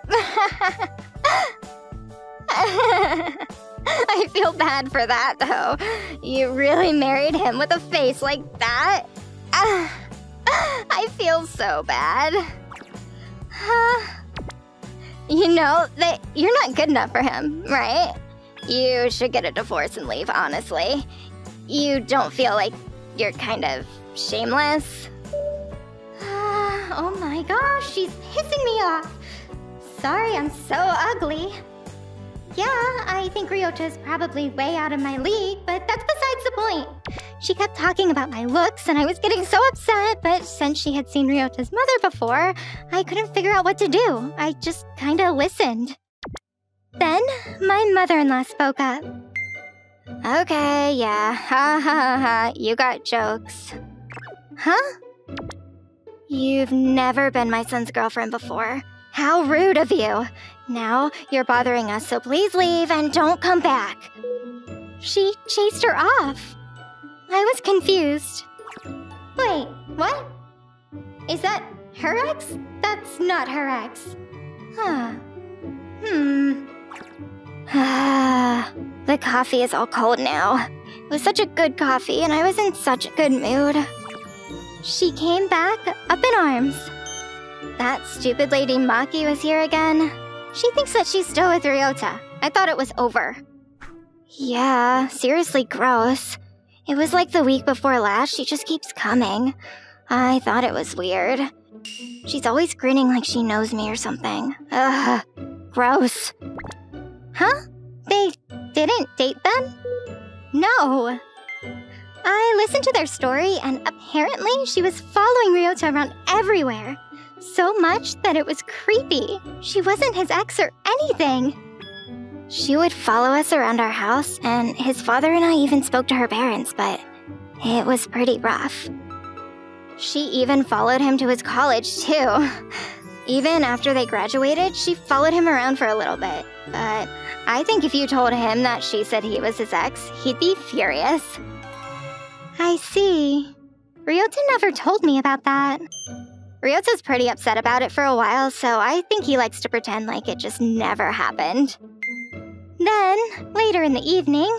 I feel bad for that, though. You really married him with a face like that? I feel so bad. You know that you're not good enough for him, right? You should get a divorce and leave, honestly. You don't feel like you're kind of shameless? Oh my gosh, she's pissing me off. Sorry I'm so ugly. Yeah, I think Ryota's probably way out of my league, but that's besides the point. She kept talking about my looks, and I was getting so upset, but since she had seen Ryota's mother before, I couldn't figure out what to do. I just kinda listened. Then, my mother-in-law spoke up. Okay, yeah, ha ha ha ha, you got jokes. Huh? You've never been my son's girlfriend before. How rude of you. Now you're bothering us, so please leave and don't come back. She chased her off. I was confused. Wait, what? Is that her ex? That's not her ex. Huh. The coffee is all cold now. It was such a good coffee, and I was in such a good mood. She came back up in arms. That stupid lady Maki was here again. She thinks that she's still with Ryota. I thought it was over. Yeah, seriously gross. It was like the week before last, she just keeps coming. I thought it was weird. She's always grinning like she knows me or something. Ugh, gross. Huh? They didn't date then? No. I listened to their story, and apparently she was following Ryota around everywhere. So much that it was creepy. She wasn't his ex or anything. She would follow us around our house, and his father and I even spoke to her parents, but it was pretty rough. She even followed him to his college, too. Even after they graduated, she followed him around for a little bit. But I think if you told him that she said he was his ex, he'd be furious. I see. Ryota never told me about that. Ryota's pretty upset about it for a while, so I think he likes to pretend like it just never happened. Then, later in the evening,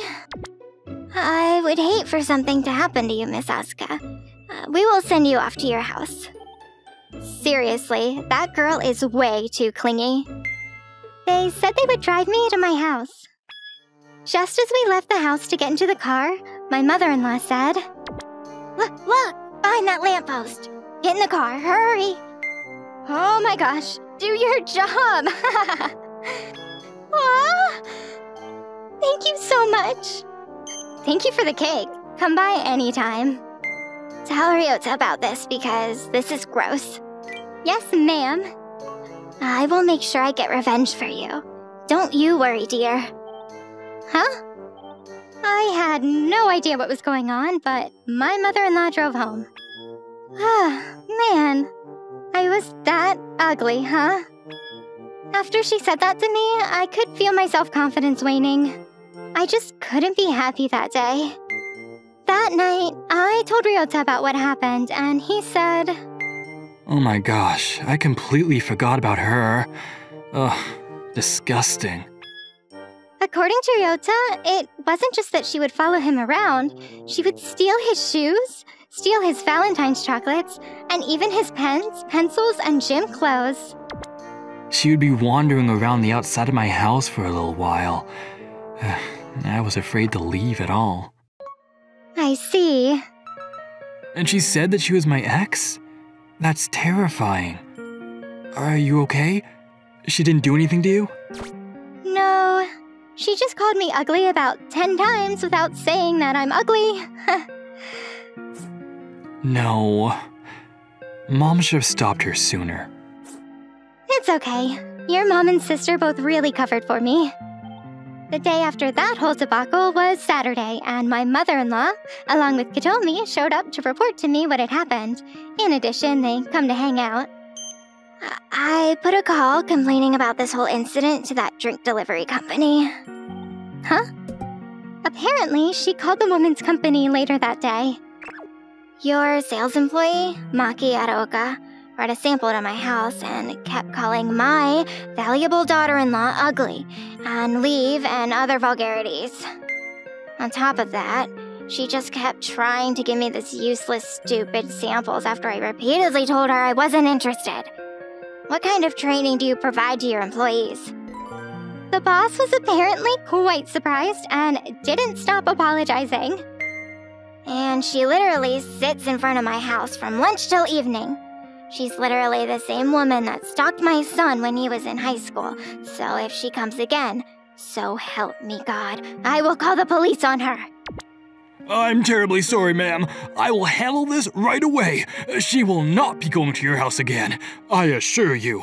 I would hate for something to happen to you, Miss Asuka. We will send you off to your house. Seriously, that girl is way too clingy. They said they would drive me to my house. Just as we left the house to get into the car, my mother-in-law said, Look, behind that lamppost. Get in the car, hurry. Oh my gosh, do your job. Aw, thank you so much. Thank you for the cake. Come by anytime. Tell Ryota about this because this is gross. Yes, ma'am. I will make sure I get revenge for you. Don't you worry, dear. Huh? I had no idea what was going on, but my mother-in-law drove home. Man, I was that ugly, huh? After she said that to me, I could feel my self-confidence waning. I just couldn't be happy that day. That night, I told Ryota about what happened, and he said, Oh my gosh, I completely forgot about her. Ugh, disgusting. According to Ryota, it wasn't just that she would follow him around. She would steal his shoes, steal his Valentine's chocolates, and even his pens, pencils, and gym clothes. She would be wandering around the outside of my house for a little while. I was afraid to leave at all. I see. And she said that she was my ex? That's terrifying. Are you okay? She didn't do anything to you? No. She just called me ugly about 10 times without saying that I'm ugly. No. Mom should have stopped her sooner. It's okay. Your mom and sister both really covered for me. The day after that whole debacle was Saturday, and my mother-in-law, along with Katomi, showed up to report to me what had happened. In addition, they come to hang out. I put a call complaining about this whole incident to that drink delivery company. Huh? Apparently, she called the woman's company later that day. Your sales employee, Maki Araoka, brought a sample to my house and kept calling my valuable daughter-in-law ugly and leave and other vulgarities. On top of that, she just kept trying to give me this useless, stupid samples after I repeatedly told her I wasn't interested. What kind of training do you provide to your employees? The boss was apparently quite surprised and didn't stop apologizing. And she literally sits in front of my house from lunch till evening. She's literally the same woman that stalked my son when he was in high school, so if she comes again, So help me God, I will call the police on her. I'm terribly sorry, ma'am. I will handle this right away. She will not be going to your house again, I assure you.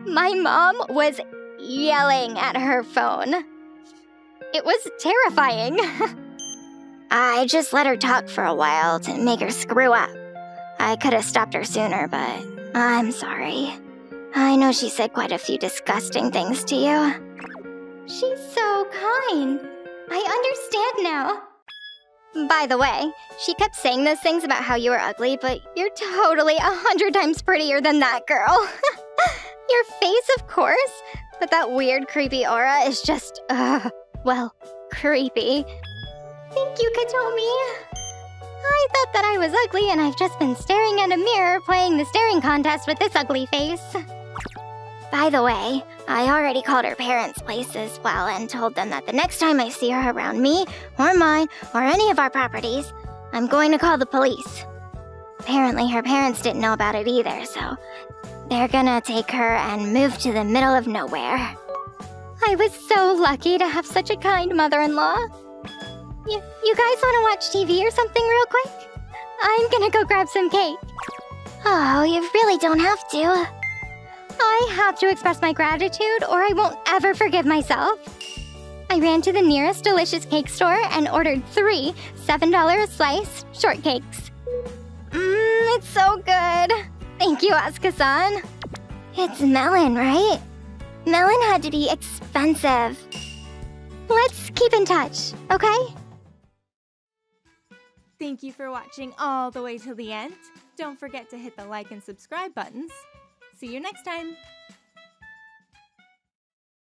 My mom was yelling at her phone. It was terrifying. I just let her talk for a while to make her screw up. I could have stopped her sooner, but I'm sorry. I know she said quite a few disgusting things to you. She's so kind. I understand now. By the way, she kept saying those things about how you were ugly, but you're totally 100 times prettier than that girl. Your face, of course, but that weird, creepy aura is just, well, creepy. Thank you, Katomi. I thought that I was ugly and I've just been staring at a mirror playing the staring contest with this ugly face. By the way, I already called her parents' place as well and told them that the next time I see her around me, or mine, or any of our properties, I'm going to call the police. Apparently her parents didn't know about it either, so they're gonna take her and move to the middle of nowhere. I was so lucky to have such a kind mother-in-law. You guys want to watch TV or something real quick? I'm gonna go grab some cake. Oh, you really don't have to. I have to express my gratitude or I won't ever forgive myself. I ran to the nearest delicious cake store and ordered 3 $7 a slice shortcakes. It's so good. Thank you, Asuka-san. It's melon, right? Melon had to be expensive. Let's keep in touch, okay? Thank you for watching all the way till the end. Don't forget to hit the like and subscribe buttons. See you next time!